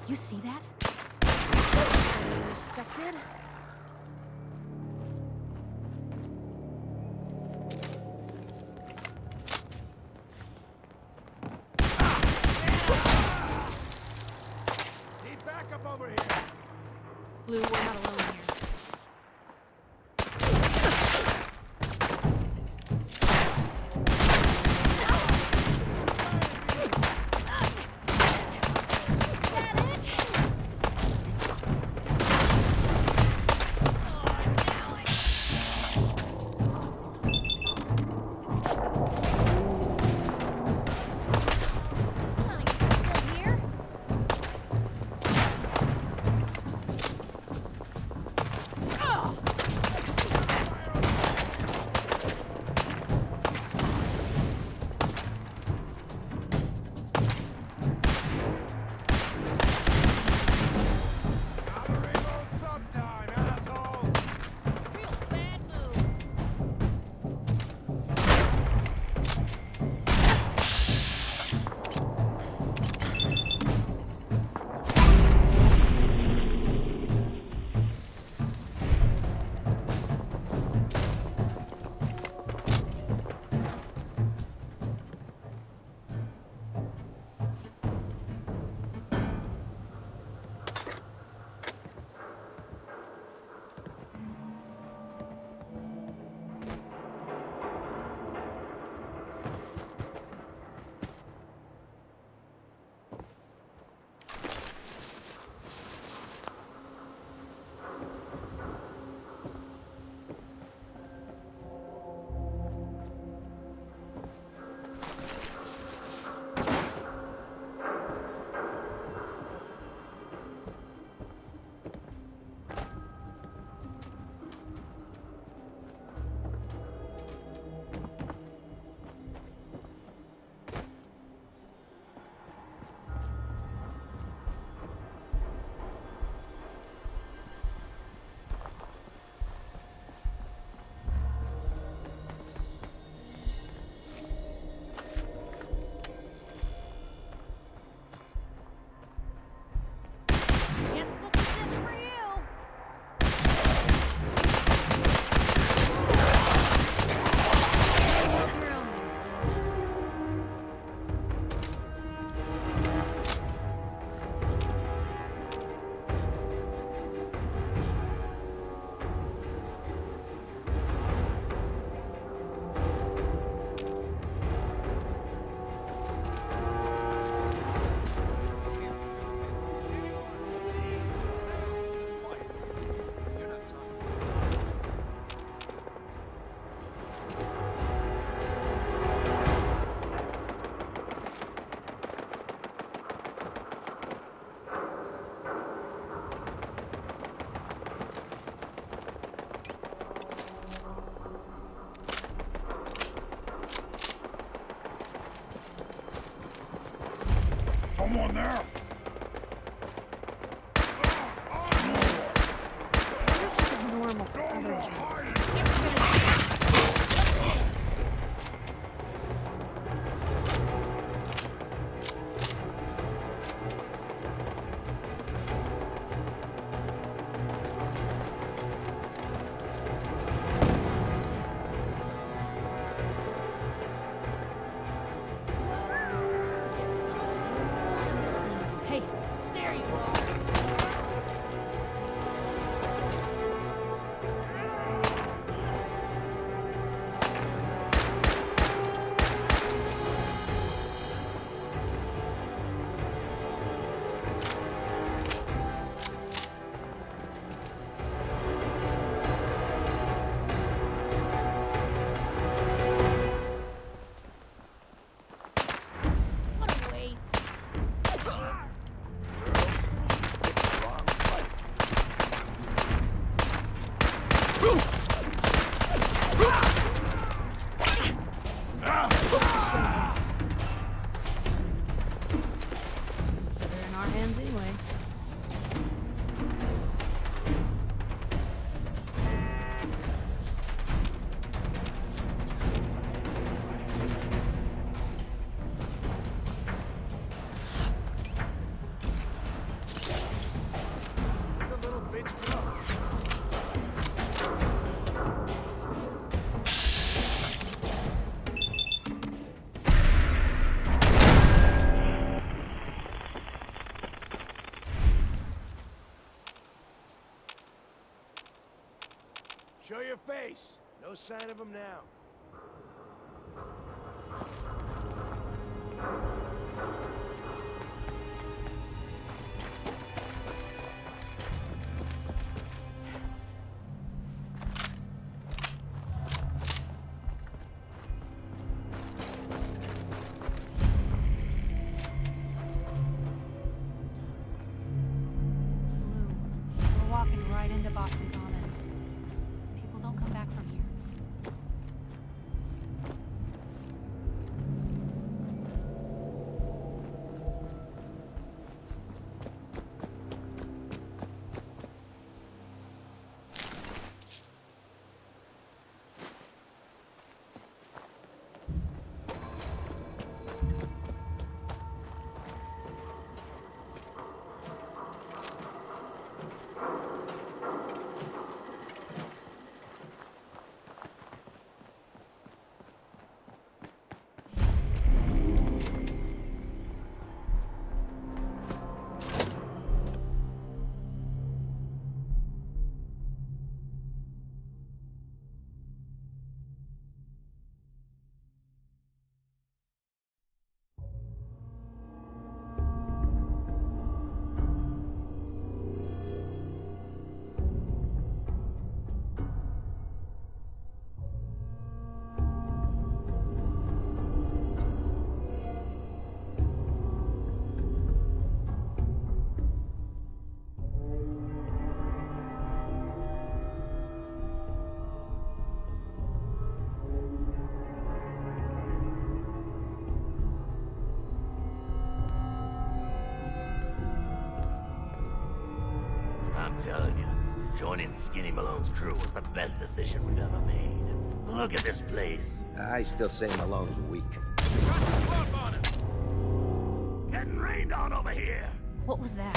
You see that? Unexpected. Need backup over here. Blue, we're not alone here. Guess this is it for you. Girl. Someone there! This is normal for other jobs. Hey, there you are. Show your face. No sign of him now. We're walking right into Boston Commons. People don't come back from here. I'm telling you, joining Skinny Malone's crew was the best decision we've ever made. Look at this place. I still say Malone's weak. Getting rained on over here. What was that?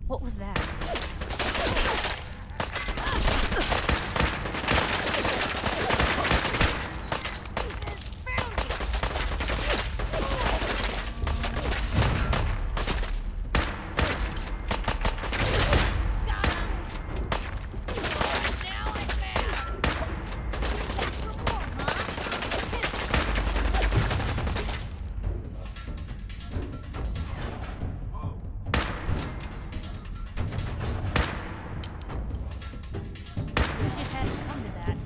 What was that? Wish it hadn't come to that.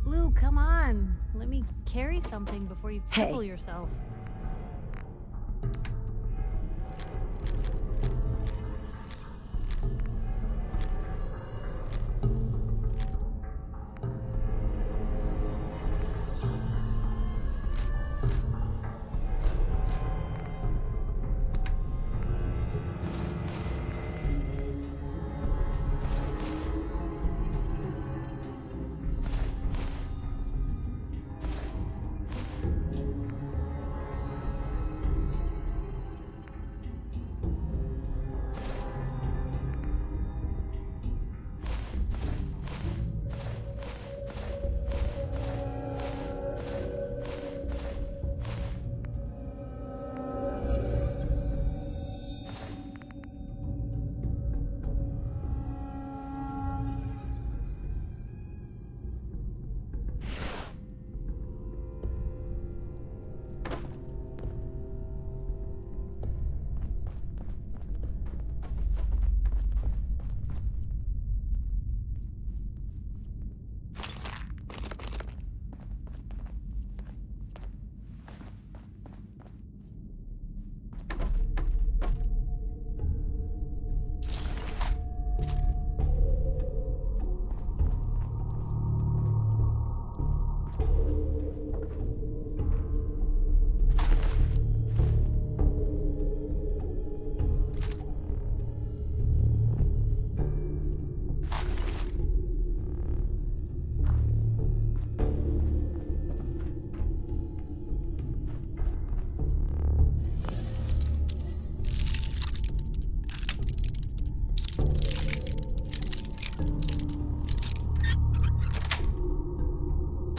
Blue, come on. Let me carry something before you Hey. cripple yourself.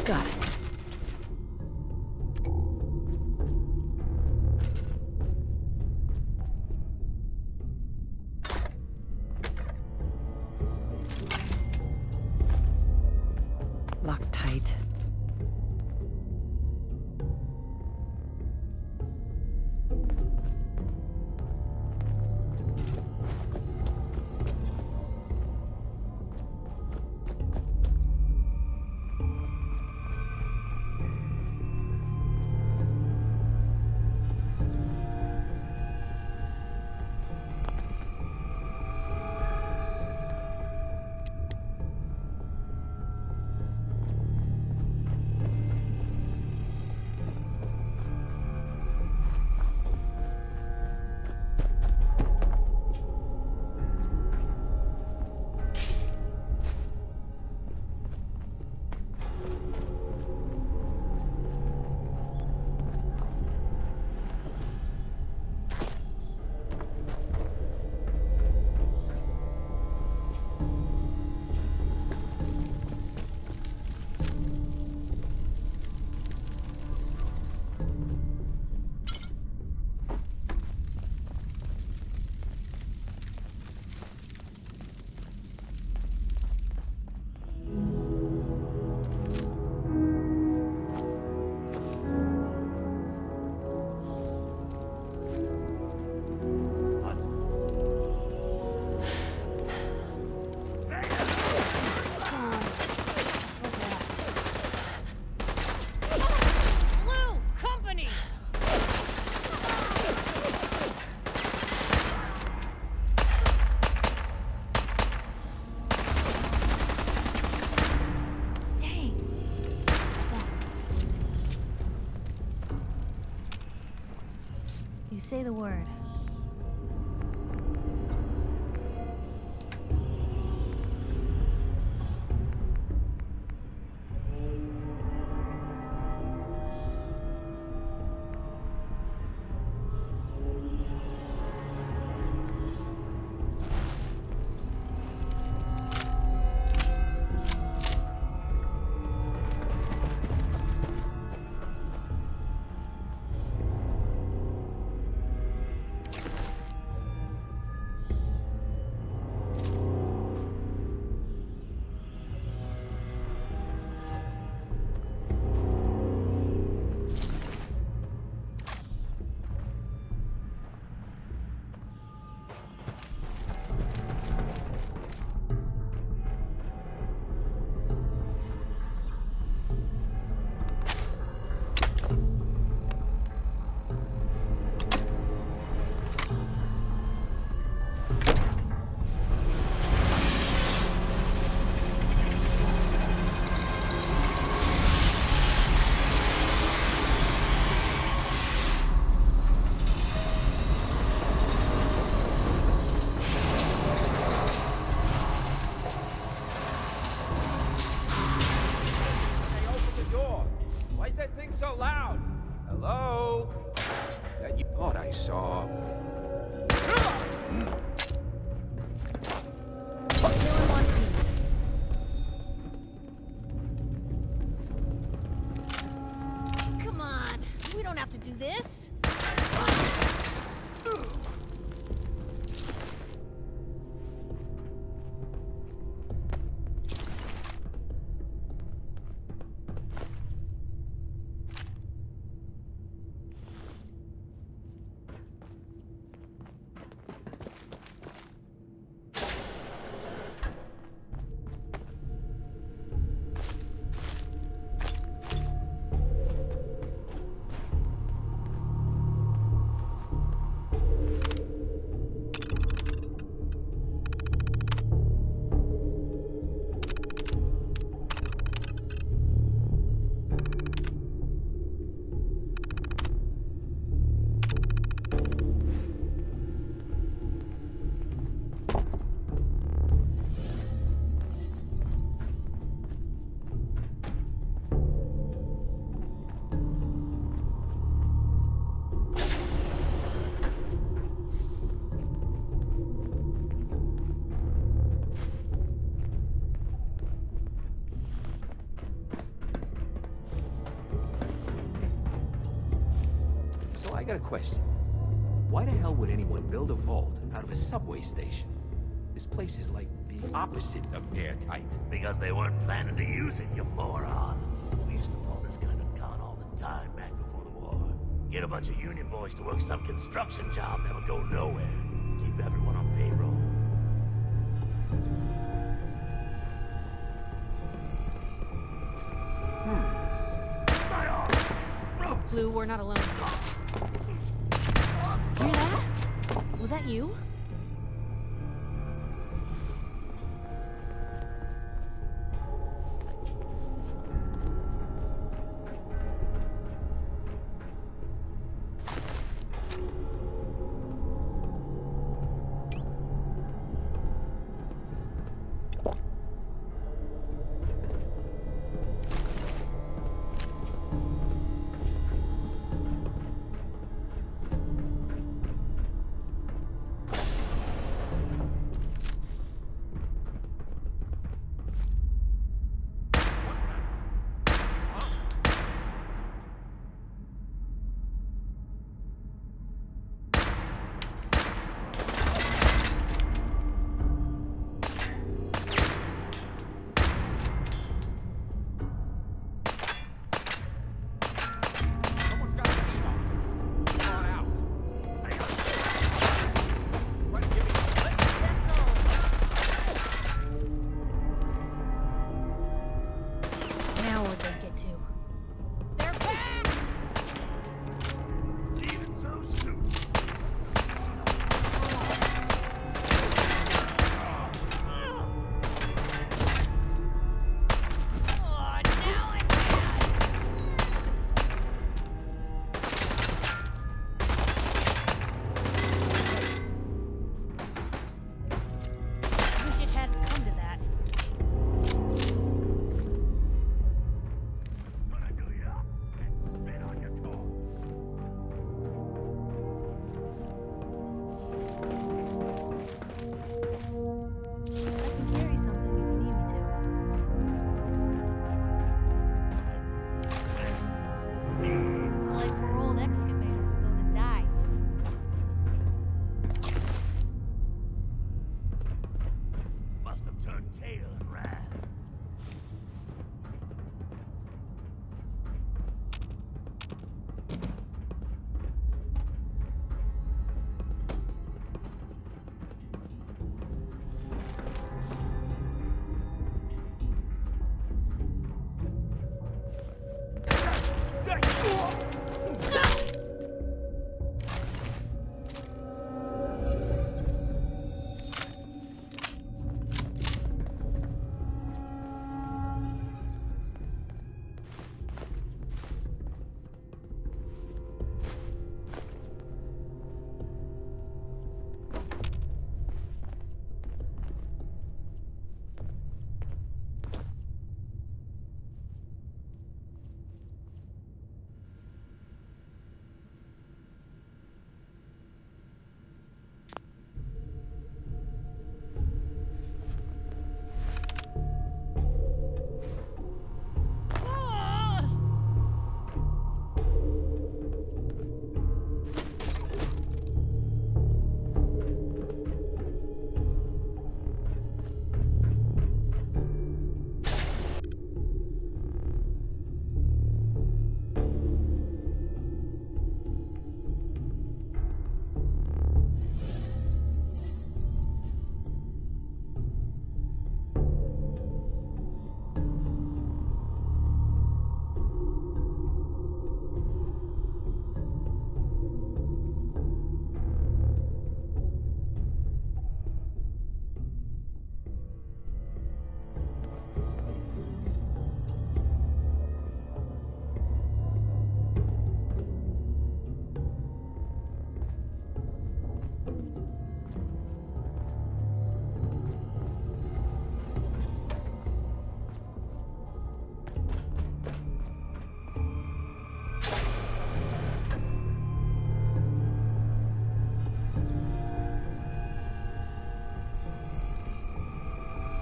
Got it. Locked tight. say the word. So loud. Hello? That you thought I saw. Kill in one piece. Come on, we don't have to do this. I got a question. Why the hell would anyone build a vault out of a subway station? This place is like the opposite of airtight. Because they weren't planning to use it, you moron. We used to pull this kind of gun all the time back before the war. Get a bunch of union boys to work some construction job that would go nowhere. Keep everyone on payroll. Blue, we're not alone. Hear that? Was that you? turned tail and ran.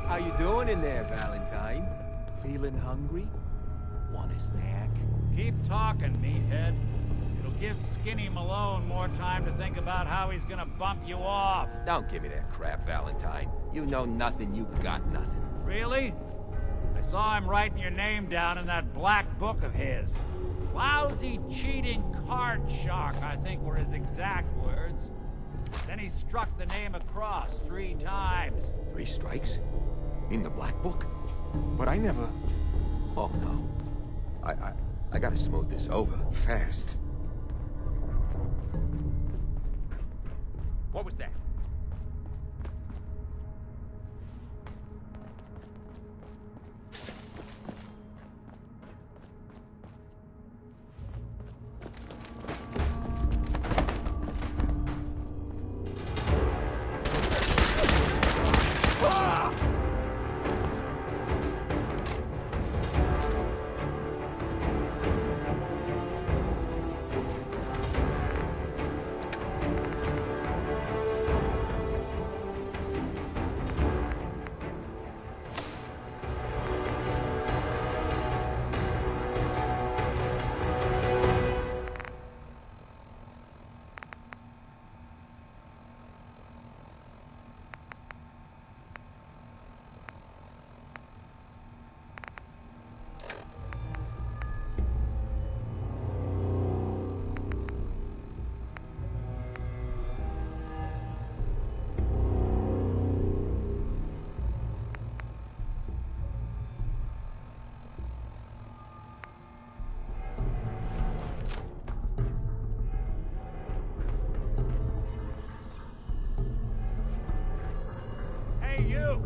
How you doing in there, Valentine? Feeling hungry? Want a snack? Keep talking, meathead. It'll give Skinny Malone more time to think about how he's gonna bump you off. Don't give me that crap, Valentine. You know nothing, you got nothing. Really? I saw him writing your name down in that black book of his. Lousy, cheating card shark, I think were his exact words. Then he struck the name across 3 times. 3 strikes? In the black book? But I never... Oh, no. I gotta smooth this over, fast. What was that? Hey, you!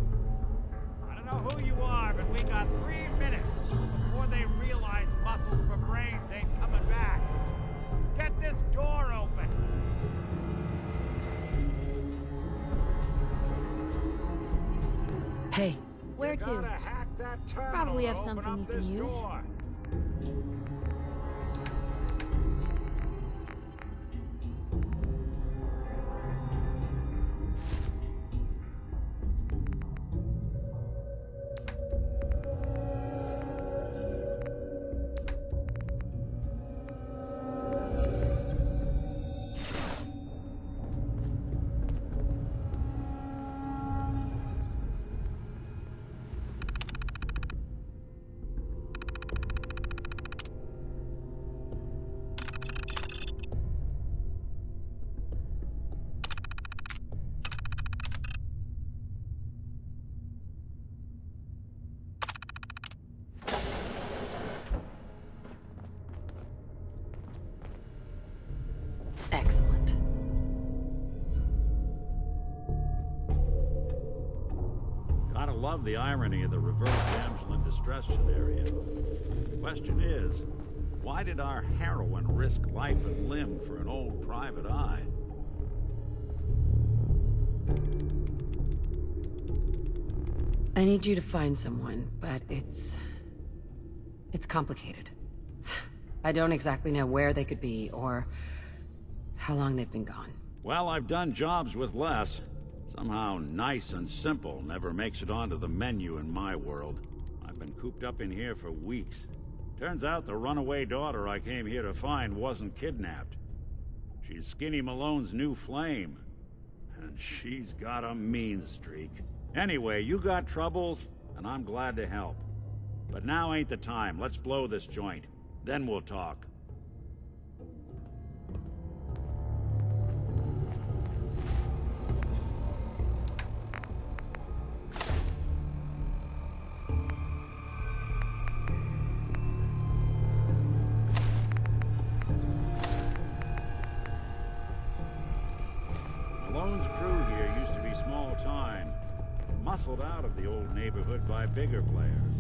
I don't know who you are, but we got 3 minutes before they realize muscles for brains ain't coming back. Get this door open! Hey, Where to? Gotta hack that terminal Probably have to open something up you can this use. door. Gotta love the irony of the reverse damsel in distress scenario. The question is, why did our heroine risk life and limb for an old private eye? I need you to find someone, but it's complicated. I don't exactly know where they could be, or how long they've been gone. Well, I've done jobs with less. Somehow nice and simple never makes it onto the menu in my world. I've been cooped up in here for weeks. Turns out the runaway daughter I came here to find wasn't kidnapped. She's Skinny Malone's new flame. And she's got a mean streak. Anyway, you got troubles, and I'm glad to help. But now ain't the time. Let's blow this joint. Then we'll talk. Malone's crew here used to be small time. Muscled out of the old neighborhood by bigger players.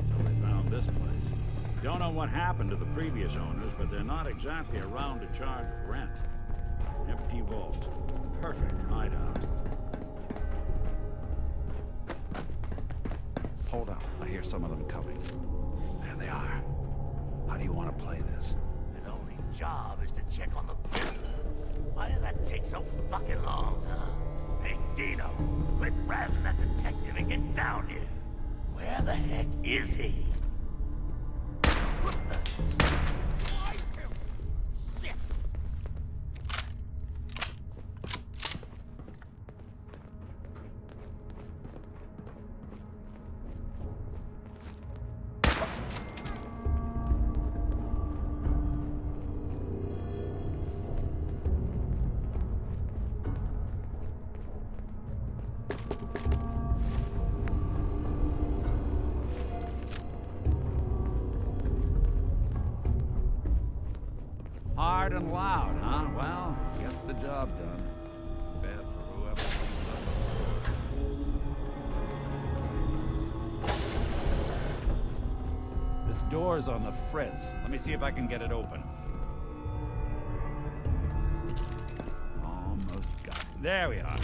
So we found this place. Don't know what happened to the previous owners, but they're not exactly around to charge rent. Empty vault. Perfect hideout. Hold up. I hear some of them coming. There they are. How do you want to play this? His only job is to check on the prisoner. Why does that take so fucking long, huh? Hey, Dino, quit razzing that detective and get down here. Where the heck is he? What the? Shit! Hard and loud, huh? Well, gets the job done. Bad for whoever comes up. This door's on the fritz. Let me see if I can get it open. Almost got it. There we are.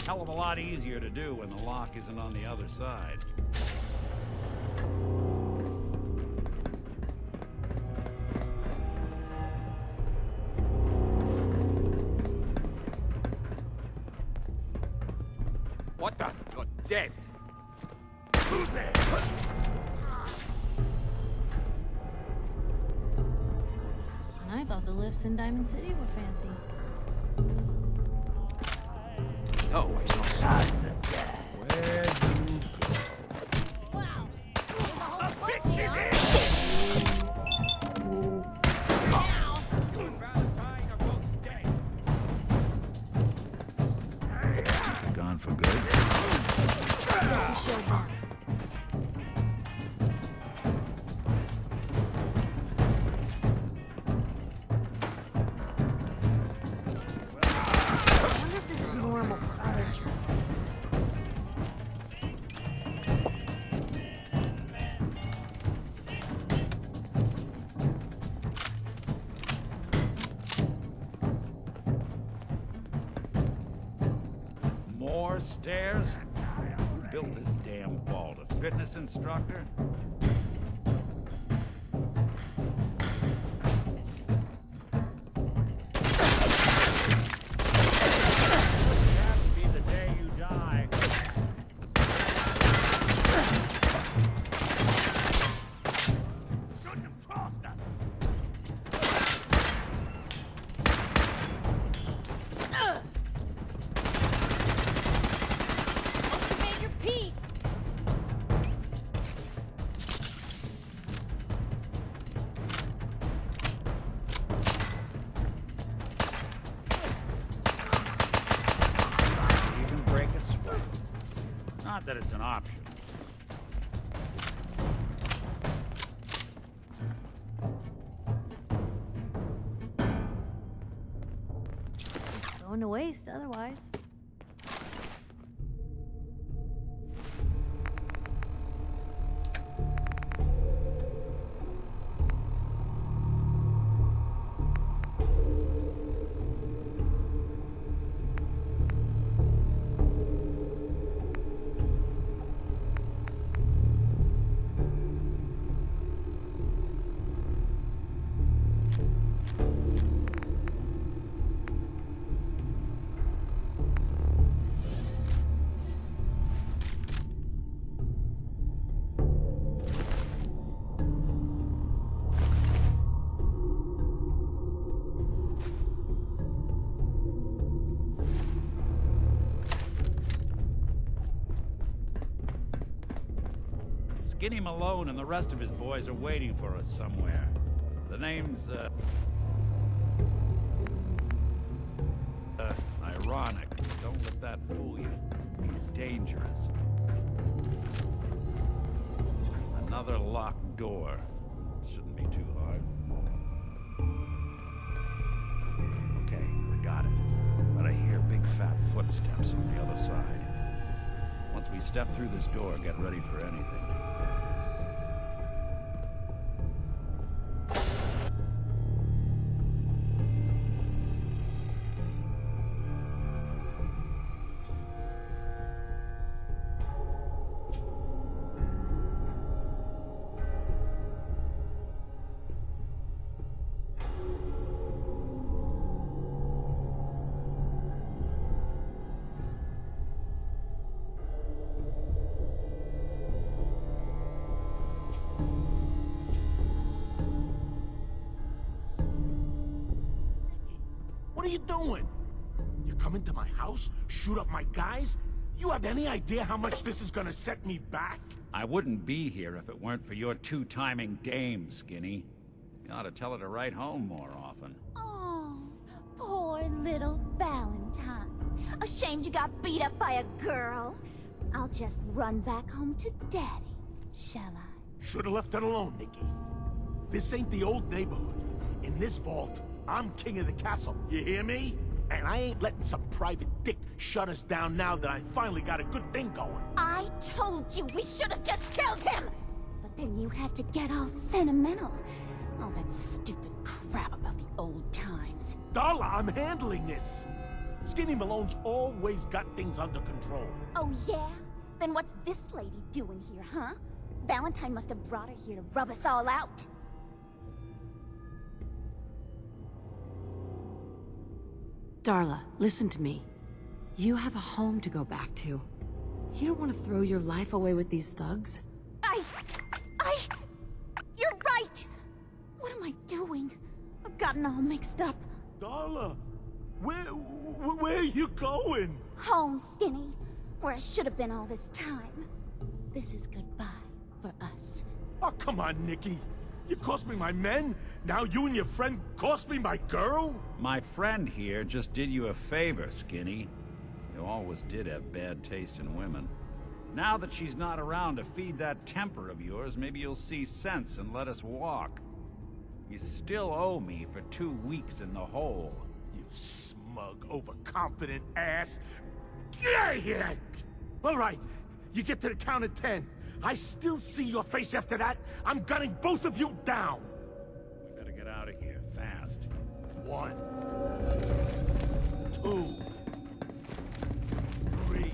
Hell of a lot easier to do when the lock isn't on the other side. What the? You're dead. Who's there? I thought the lifts in Diamond City were fancy. No, I saw Shot some. to death. Where'd you go? Wow! There's a whole The bunch fix is here. in! You and Valentine are both dead. Gone for good? You showed them. I wonder if this is normal for other journalists. More stairs? Who built this damn vault? A fitness instructor? Have to be the day you die. Shouldn't have crossed us. Hope you made your peace. Even break a sweat. Not that it's an option. It's going to waste otherwise. Skinny Malone and the rest of his boys are waiting for us somewhere. The name's, ironic. Don't let that fool you. He's dangerous. Another locked door. Shouldn't be too hard. Okay, I got it. But I hear big fat footsteps on the other side. Once we step through this door, get ready for anything. What are you doing? You come into my house, shoot up my guys? You have any idea how much this is gonna set me back? I wouldn't be here if it weren't for your two-timing dame, Skinny. You ought to tell her to write home more often. Oh, poor little Valentine. Ashamed you got beat up by a girl? I'll just run back home to Daddy, shall I? Should've left it alone, Nikki. This ain't the old neighborhood. In this vault, I'm king of the castle, you hear me? And I ain't letting some private dick shut us down now that I finally got a good thing going. I told you we should have just killed him! But then you had to get all sentimental. All that stupid crap about the old times. Darla, I'm handling this. Skinny Malone's always got things under control. Oh yeah? Then what's this lady doing here, huh? Valentine must have brought her here to rub us all out. Darla, listen to me. You have a home to go back to. You don't want to throw your life away with these thugs? You're right! What am I doing? I've gotten all mixed up. Darla, where are you going? Home, Skinny. Where I should have been all this time. This is goodbye for us. Oh, come on, Nikki. You cost me my men, now you and your friend cost me my girl? My friend here just did you a favor, Skinny. You always did have bad taste in women. Now that she's not around to feed that temper of yours, maybe you'll see sense and let us walk. You still owe me for 2 weeks in the hole. You smug, overconfident ass. Get out of here! All right, you get to the count of 10. I still see your face after that. I'm gunning both of you down. We better get out of here, fast. 1, 2, 3.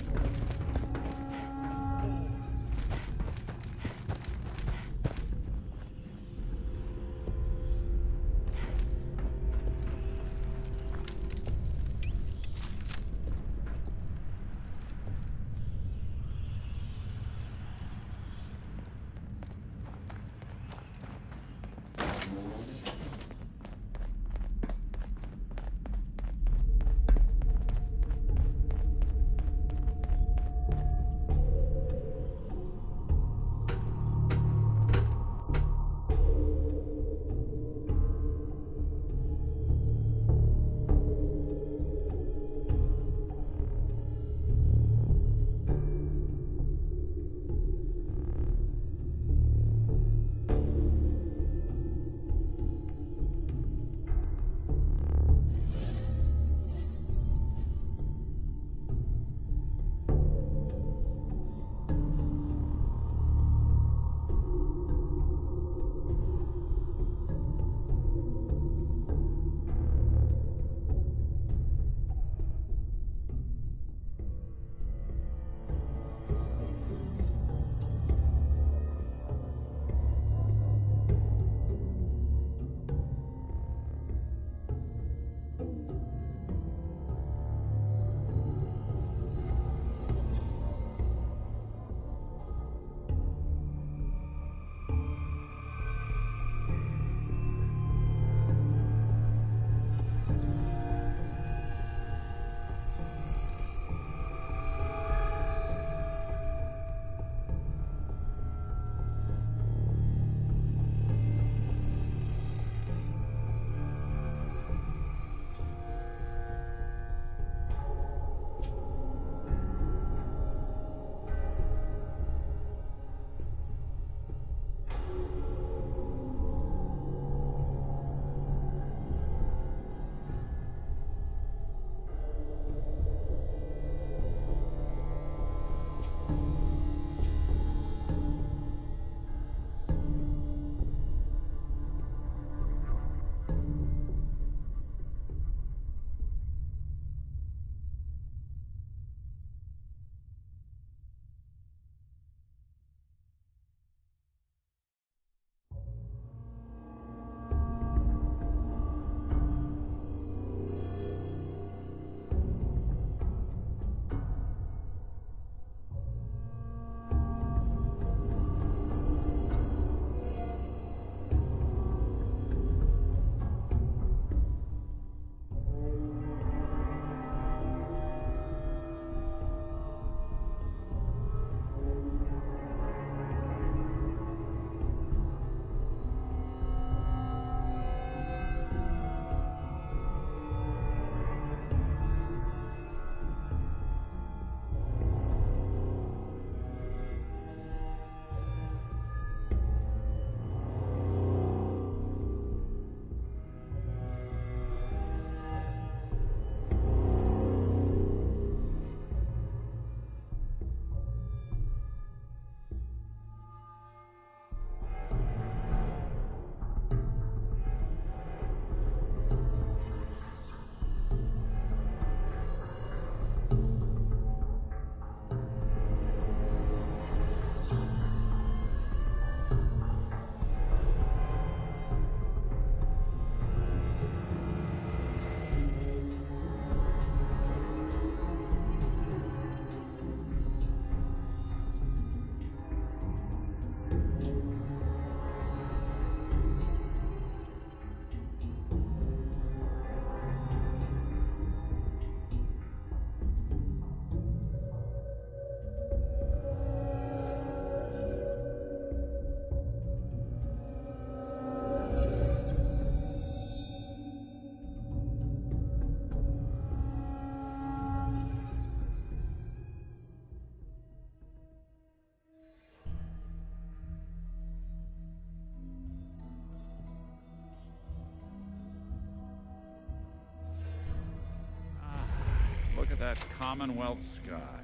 that Commonwealth sky.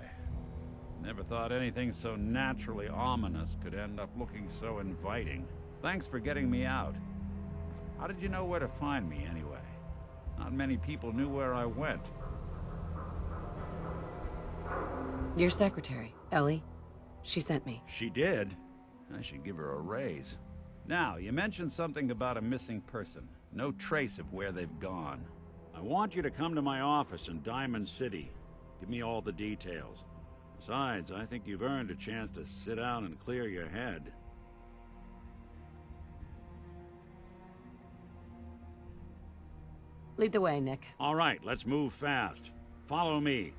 Never thought anything so naturally ominous could end up looking so inviting. Thanks for getting me out. How did you know where to find me, anyway? Not many people knew where I went. Your secretary, Ellie. She sent me. She did? I should give her a raise. Now, you mentioned something about a missing person. No trace of where they've gone. I want you to come to my office in Diamond City. Give me all the details. Besides, I think you've earned a chance to sit down and clear your head. Lead the way, Nick. All right, let's move fast. Follow me.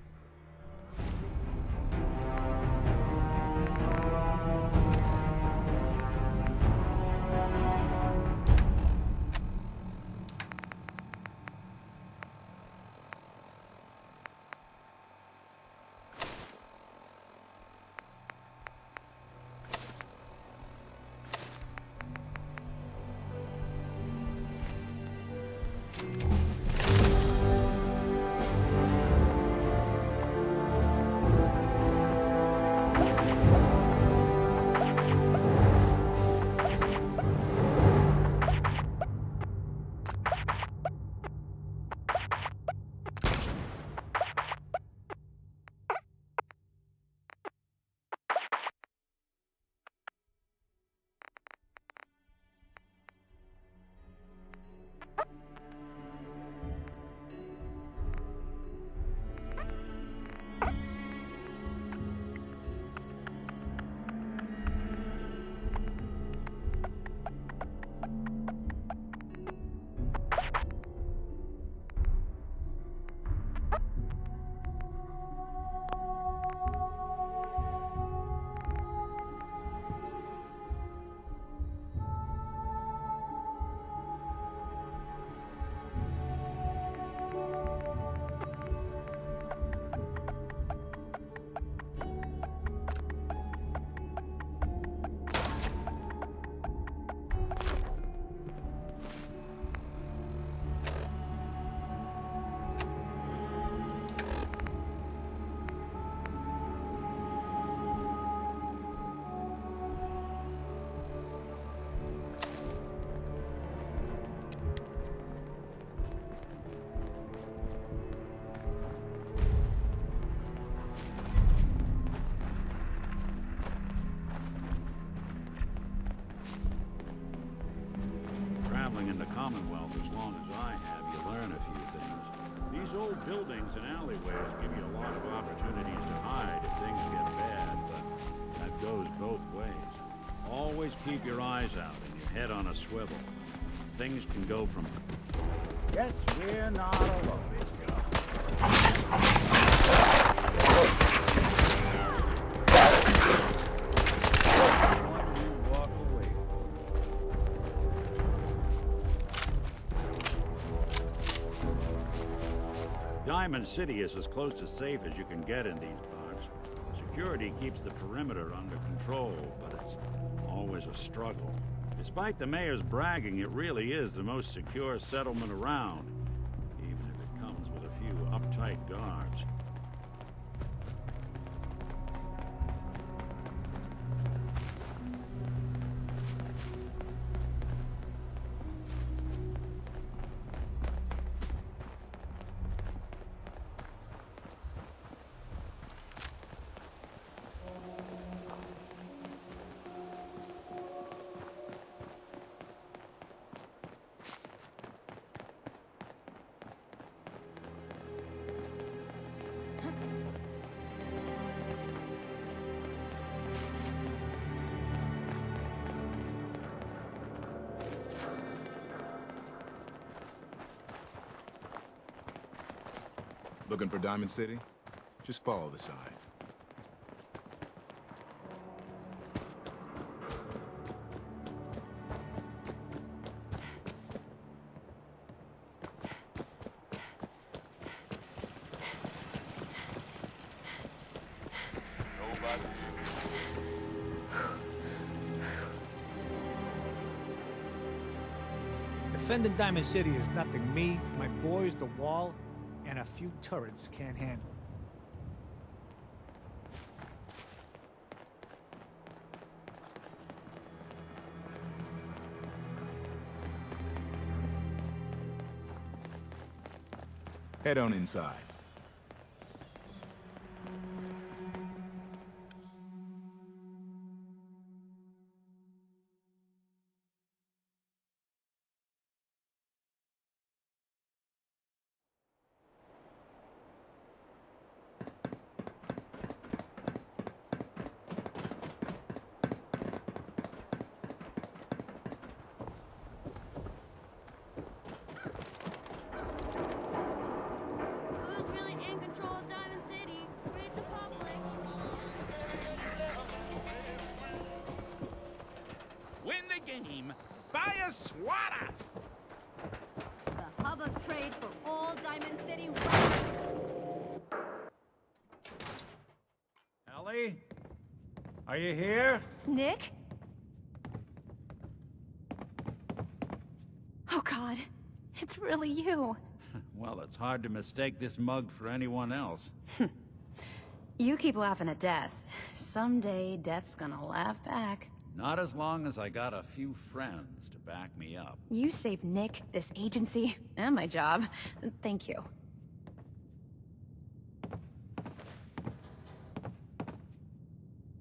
In the Commonwealth, as long as I have, you learn a few things. These old buildings and alleyways give you a lot of opportunities to hide if things get bad, but that goes both ways. Always keep your eyes out and your head on a swivel. Things can go from... Guess we're not alone. Diamond City is as close to safe as you can get in these parts. Security keeps the perimeter under control, but it's always a struggle. Despite the mayor's bragging, it really is the most secure settlement around, even if it comes with a few uptight guards. Looking for Diamond City? Just follow the signs. Defending Diamond City is nothing me, my boys, the wall, and a few turrets can't handle. Head on inside. Who's really in control of Diamond City? Read the public. Win the game. Buy a swatter. The hub of trade for all Diamond City. Ellie? Are you here? Nick? Oh God, it's really you. Well, it's hard to mistake this mug for anyone else. You keep laughing at death. Someday, death's gonna laugh back. Not as long as I got a few friends to back me up. You saved Nick, this agency, and my job. Thank you.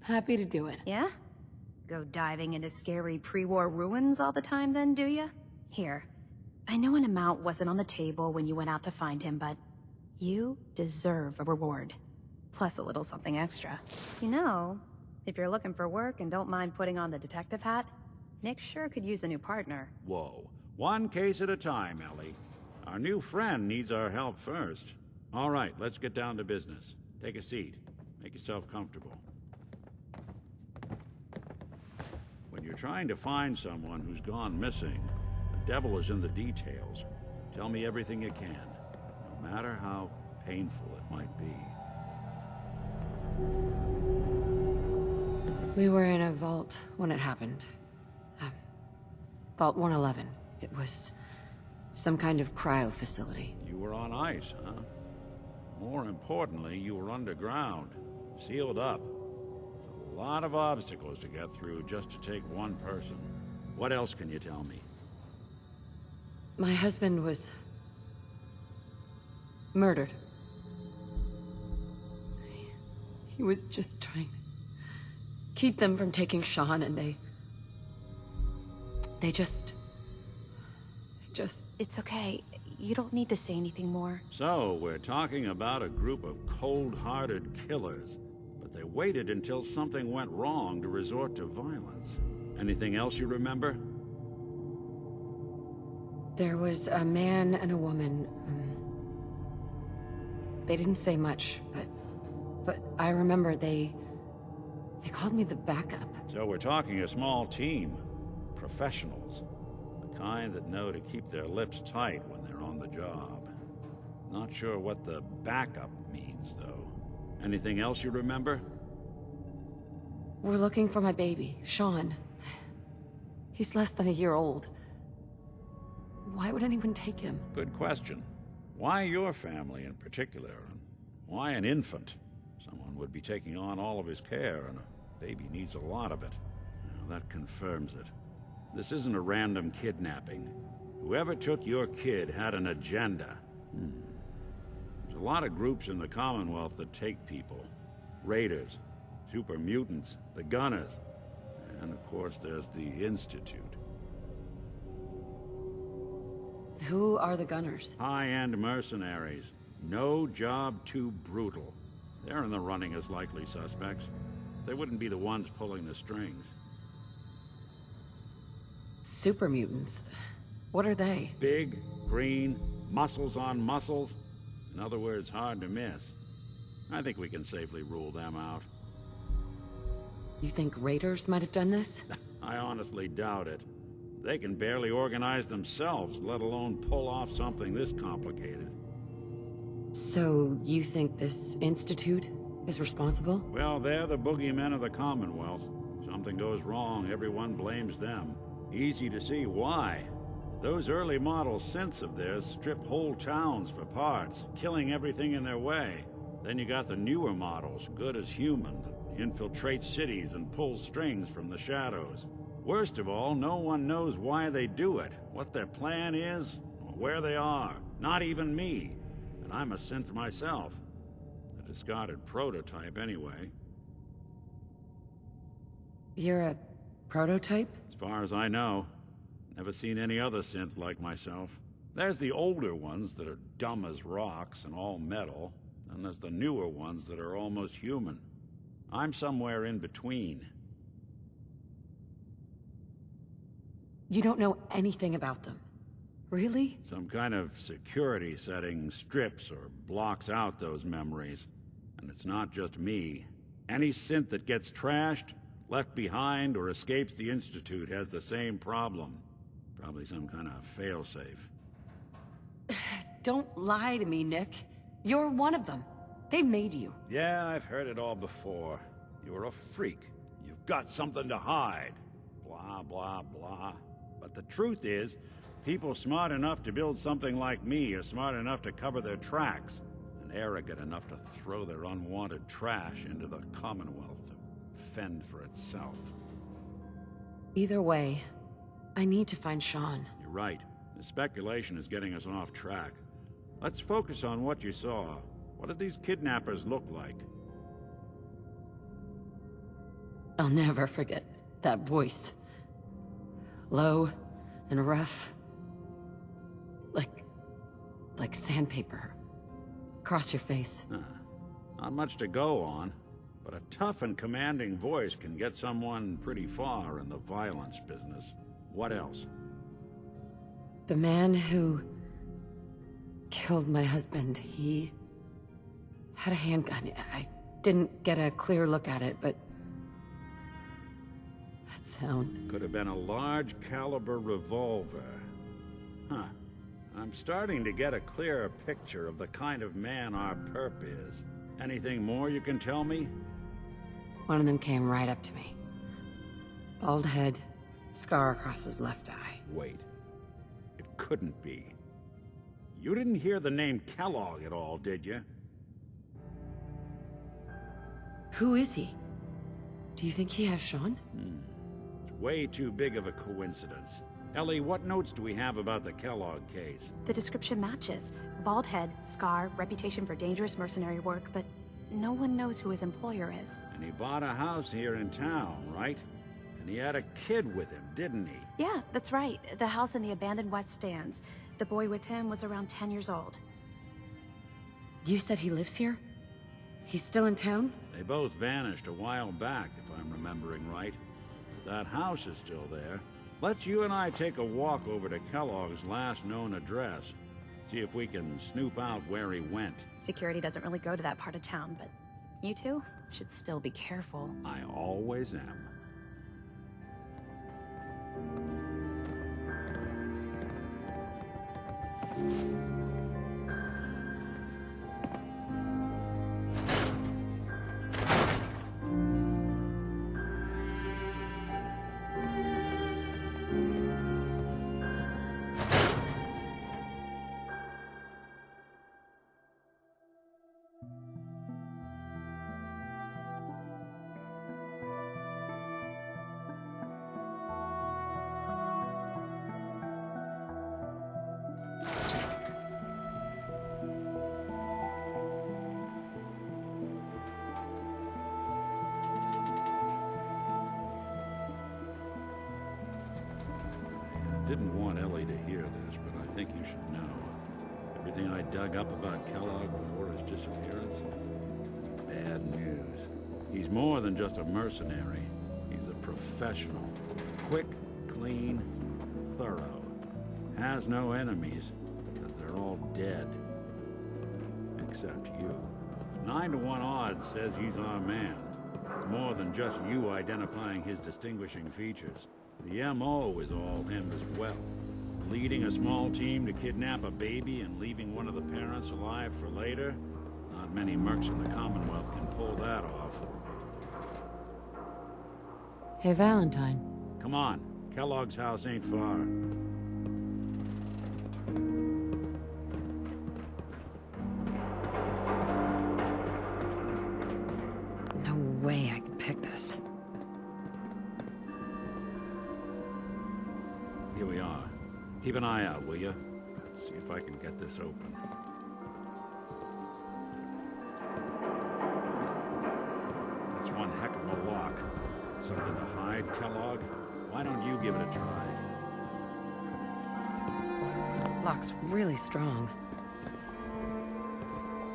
Happy to do it. Yeah? Go diving into scary pre-war ruins all the time then, do ya? Here. I know an amount wasn't on the table when you went out to find him, but you deserve a reward. Plus a little something extra. You know, if you're looking for work and don't mind putting on the detective hat, Nick sure could use a new partner. Whoa. One case at a time, Ellie. Our new friend needs our help first. All right, let's get down to business. Take a seat. Make yourself comfortable. When you're trying to find someone who's gone missing, the devil is in the details. Tell me everything you can, no matter how painful it might be. We were in a vault when it happened. Vault 111. It was some kind of cryo facility. You were on ice, huh? More importantly, you were underground, sealed up. There's a lot of obstacles to get through just to take one person. What else can you tell me? My husband was murdered. He was just trying to keep them from taking Sean, and they just... It's okay. You don't need to say anything more. So, we're talking about a group of cold-hearted killers, but they waited until something went wrong to resort to violence. Anything else you remember? There was a man and a woman. They didn't say much, but I remember they called me the backup. So we're talking a small team. Professionals. The kind that know to keep their lips tight when they're on the job. Not sure what the backup means, though. Anything else you remember? We're looking for my baby, Sean. He's less than a year old. Why would anyone take him? Good question. Why your family in particular? And why an infant? Someone would be taking on all of his care, and a baby needs a lot of it. Well, that confirms it. This isn't a random kidnapping. Whoever took your kid had an agenda. There's a lot of groups in the Commonwealth that take people. Raiders, super mutants, the Gunners, and of course there's the Institute. Who are the Gunners? High-end mercenaries. No job too brutal. They're in the running as likely suspects. They wouldn't be the ones pulling the strings. Super mutants. What are they? Big, green, muscles on muscles. In other words, hard to miss. I think we can safely rule them out. You think raiders might have done this? I honestly doubt it. They can barely organize themselves, let alone pull off something this complicated. So, you think this Institute is responsible? Well, they're the boogeymen of the Commonwealth. Something goes wrong, everyone blames them. Easy to see why. Those early model synths of theirs strip whole towns for parts, killing everything in their way. Then you got the newer models, good as human, that infiltrate cities and pull strings from the shadows. Worst of all, no one knows why they do it, what their plan is, or where they are. Not even me. And I'm a synth myself. A discarded prototype, anyway. You're a prototype? As far as I know. Never seen any other synth like myself. There's the older ones that are dumb as rocks and all metal, and there's the newer ones that are almost human. I'm somewhere in between. You don't know anything about them. Really? Some kind of security setting strips or blocks out those memories. And it's not just me. Any synth that gets trashed, left behind, or escapes the Institute has the same problem. Probably some kind of failsafe. Don't lie to me, Nick. You're one of them. They made you. Yeah, I've heard it all before. You're a freak. You've got something to hide. Blah, blah, blah. But the truth is, people smart enough to build something like me are smart enough to cover their tracks, and arrogant enough to throw their unwanted trash into the Commonwealth to fend for itself. Either way, I need to find Sean. You're right. The speculation is getting us off track. Let's focus on what you saw. What did these kidnappers look like? I'll never forget that voice. Low and rough. Like sandpaper. Across your face. Not much to go on, but a tough and commanding voice can get someone pretty far in the violence business. What else? The man who killed my husband, he had a handgun. I didn't get a clear look at it, but that sound... Could have been a large caliber revolver. Huh. I'm starting to get a clearer picture of the kind of man our perp is. Anything more you can tell me? One of them came right up to me. Bald head, scar across his left eye. Wait. It couldn't be. You didn't hear the name Kellogg at all, did you? Who is he? Do you think he has Sean? It's way too big of a coincidence. Ellie, what notes do we have about the Kellogg case? The description matches. Bald head, scar, reputation for dangerous mercenary work, but no one knows who his employer is. And he bought a house here in town, right? And he had a kid with him, didn't he? Yeah, that's right. The house in the abandoned West Stands. The boy with him was around 10 years old. You said he lives here? He's still in town? They both vanished a while back, if I'm remembering right. But that house is still there. Let's you and I take a walk over to Kellogg's last known address. See if we can snoop out where he went. Security doesn't really go to that part of town, but you two should still be careful. I always am. Didn't want Ellie to hear this, but I think you should know. Everything I dug up about Kellogg before his disappearance is bad news. He's more than just a mercenary. He's a professional. Quick, clean, thorough. Has no enemies, because they're all dead. Except you. 9-to-1 odds says he's our man. It's more than just you identifying his distinguishing features. The M.O. is all him as well. Leading a small team to kidnap a baby and leaving one of the parents alive for later? Not many mercs in the Commonwealth can pull that off. Hey, Valentine. Come on, Kellogg's house ain't far. No way I could pick this. Here we are. Keep an eye out, will you? See if I can get this open. one heck of a lock. Something to hide, Kellogg? Why don't you give it a try? Lock's really strong.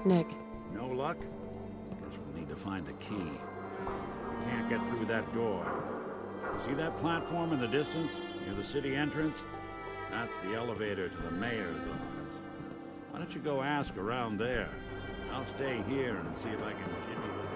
Nick. No luck? Guess we'll need to find the key. Can't get through that door. See that platform in the distance, near the city entrance? That's the elevator to the mayor's office. Why don't you go ask around there? I'll stay here and see if I can get you this.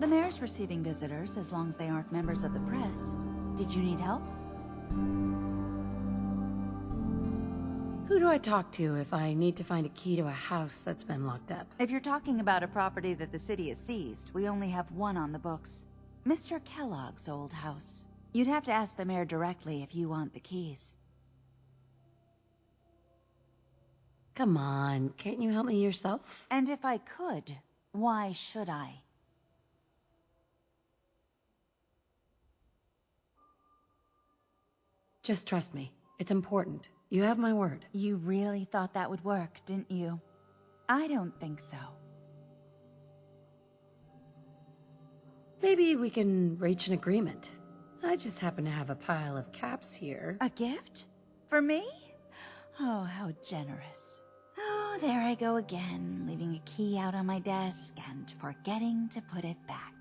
The mayor's receiving visitors as long as they aren't members of the press. Did you need help? Who do I talk to if I need to find a key to a house that's been locked up? If you're talking about a property that the city has seized, we only have one on the books. Mr. Kellogg's old house. You'd have to ask the mayor directly if you want the keys. Come on, can't you help me yourself? And if I could, why should I? Just trust me. It's important. You have my word. You really thought that would work, didn't you? I don't think so. Maybe we can reach an agreement. I just happen to have a pile of caps here. A gift? For me? Oh, how generous. Oh, there I go again, leaving a key out on my desk and forgetting to put it back.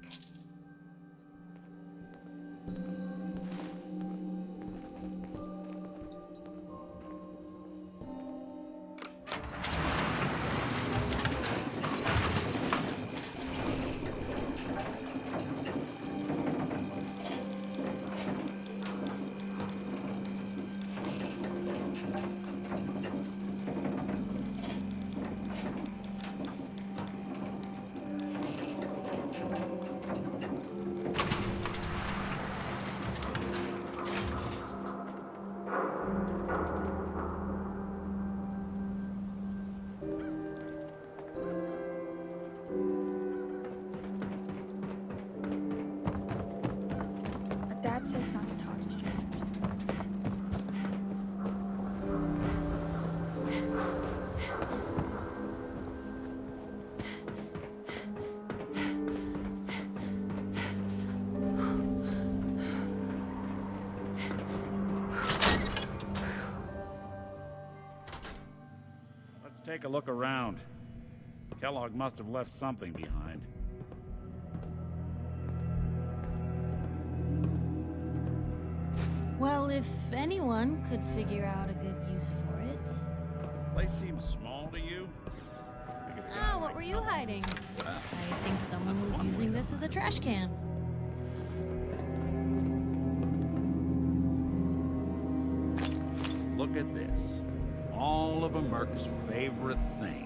Dad says not to talk to strangers. Let's take a look around. Kellogg must have left something behind. Well, if anyone could figure out a good use for it. Place seems small to you? Ah, what were you hiding? I think someone was using this as a trash can. Look at this. All of a Merc's favorite things.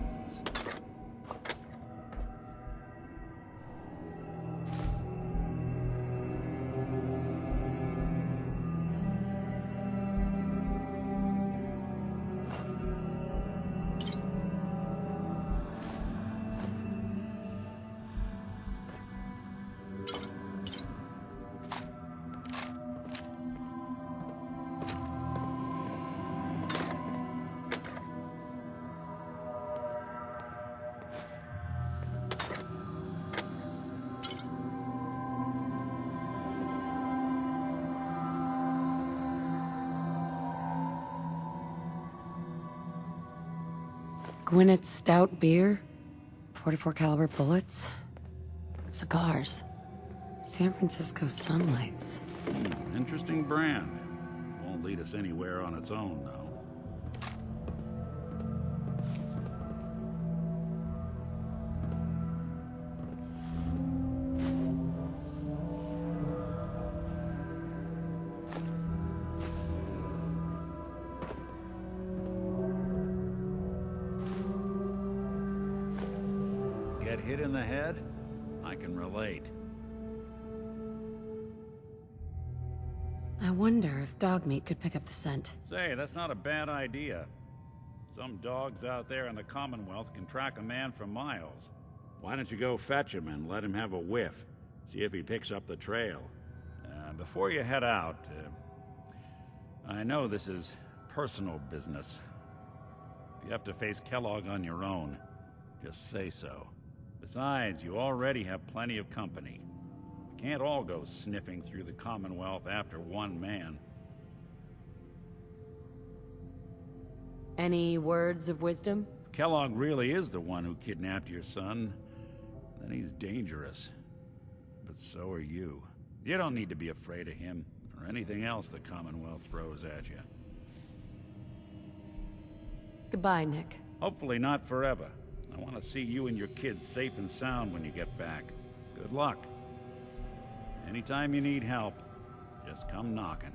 Gwinnett's stout beer, 44 caliber bullets, cigars, San Francisco sunlights. Interesting brand. Won't lead us anywhere on its own, though. get hit in the head? I can relate. I wonder if dog meat could pick up the scent. Say, that's not a bad idea. Some dogs out there in the Commonwealth can track a man for miles. Why don't you go fetch him and let him have a whiff? See if he picks up the trail. Before you head out, I know this is personal business. If you have to face Kellogg on your own, just say so. Besides, you already have plenty of company. We can't all go sniffing through the Commonwealth after one man. Any words of wisdom? Kellogg really is the one who kidnapped your son, then he's dangerous. But so are you. You don't need to be afraid of him, or anything else the Commonwealth throws at you. Goodbye, Nick. Hopefully not forever. I want to see you and your kids safe and sound when you get back. Good luck. Anytime you need help, just come knocking.